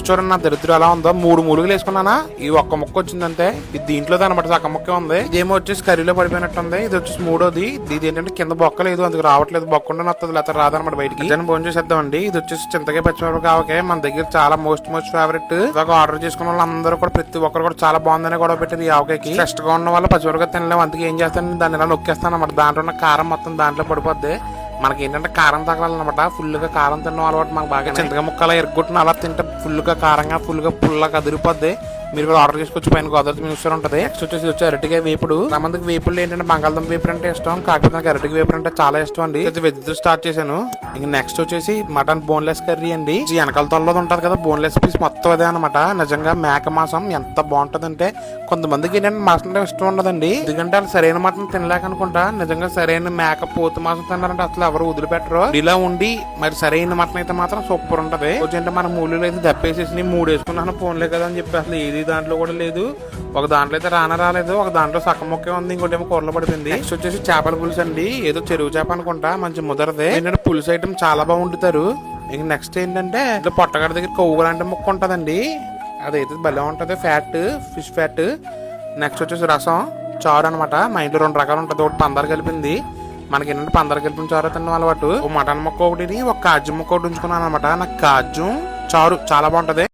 చూడండి నా దరిద్రం ఎలా ఉందో. 3 మూలుగులు వేసుకున్నానా, ఈ ఒక్క ముక్క వచ్చిందంటే. ఇది దీంట్లో అనమాట సగం ముక్క ఉంది. ఇదేమో వచ్చేసి కర్రీలో పడిపోయినట్టు ఉంది. ఇది వచ్చేసి మూడోది. ఇది ఏంటంటే కింద బొక్క లేదు, అందుకు రావట్లేదు. బొక్క వస్తుంది లేకపోతే రాదనమాట బయటికి. దాన్ని భోజనం చేసేద్దామండి. ఇది వచ్చేసి చింతకాయ పచ్చిమిరపకాయ ఆవకాయ మన దగ్గర చాలా మోస్ట్ ఫేవరెట్. ఇలాగ ఆర్డర్ చేసుకున్న వాళ్ళు అందరూ కూడా ప్రతి ఒక్కరు కూడా చాలా బాగుందని గొడవ పెట్టారు ఈ ఆవకాయకి. ఫ్రెష్ గా ఉన్న వాళ్ళు పచ్చిమిరపకాయ తినలేము, అందుకే ఏం చేస్తాను దాన్ని ఇలా నొక్కేస్తాను అనమాట. దాంట్లో ఉన్న కారం మొత్తం దాంట్లో పడిపోద్ది. మనకి ఏంటంటే కారం తగలాలన్నమాట. ఫుల్ గా కారం తిన్న అలవాటు మాకు బాగా. చింతకాయ ముక్కలు ఎరుగుట్టున అలా తింటే ఫుల్ గా కారంగా ఫుల్ గా పుల్లగా అదిరిపోద్ది. మీరు కూడా ఆర్డర్ చేసుకోవచ్చు, పైన గోదావరి మిక్సర్ ఉంటుంది. నెక్స్ట్ వచ్చేసి అరటికాయ వేపుడు. మందికి వేపుడు ఏంటంటే బంగాళదుంప వేపుడు అంటే ఇష్టం, కాకపోతే నాకు అరటికాయ వేపుడు అంటే చాలా ఇష్టం అండి. వెజ్ తో స్టార్ట్ చేశాను. ఇంకా నెక్స్ట్ వచ్చేసి మటన్ బోన్లెస్ కర్రీ అండి. వెనకాల తొల్లో ఉంటది కదా బోన్లెస్ పీస్, మొత్తం అదే అనమాట. నిజంగా మేక మాసం ఎంత బాగుంటది అంటే, కొంతమందికి ఏంటంటే మాసం అంటే ఇష్టం ఉండదండి. ఎందుకంటే వాళ్ళు సరైన మటన్ తినలేక అనుకుంటా. నిజంగా సరైన మేక పోతు మాసం తిన్నారంటే అసలు ఎవరు వదిలిపెట్టరు. ఇలా ఉండి మరి సరైన మటన్ అయితే మాత్రం సూపర్ ఉంటది. కొంచెం మన మూలీలు అయితే దప్పేసేసి 3 వేసుకున్నాను, ఫోన్లే కదా అని చెప్పి అసలు ఏది దాంట్లో కూడా లేదు. ఒక దాంట్లో అయితే రాలేదు, ఒక దాంట్లో సగం మొక్కే ఉంది, ఇంకోటి ఏమో కూరలో పడిపోయింది. నెక్స్ట్ వచ్చేసి చేపల పులుసు అండి. ఏదో చెరువు చేప అనుకుంటా, మంచి ముదరదే. ఏంటంటే పులుసు ఐటమ్ చాలా బాగుంటారు. ఇంక నెక్స్ట్ ఏంటంటే ఇట్లా పొట్టగడ దగ్గర కొవ్వు లాంటి ముక్క ఉంటదండి, అదైతే భలే ఉంటది, ఫ్యాట్, ఫిష్ ఫ్యాట్. నెక్స్ట్ వచ్చేసి రసం, చారు అనమాట. మా ఇంట్లో 2 రకాలు ఉంటుంది. ఒకటి పందరు కలిపింది, మనకి ఏంటంటే పందరు కలిపిన చారు తిన్న అలవాటు. ఒక మటన్ ముక్క ఒకటి, ఒక కాజు ముక్క ఒకటి ఉంచుకున్నాను అనమాట. నాకు కాజు చారు చాలా బాగుంటది.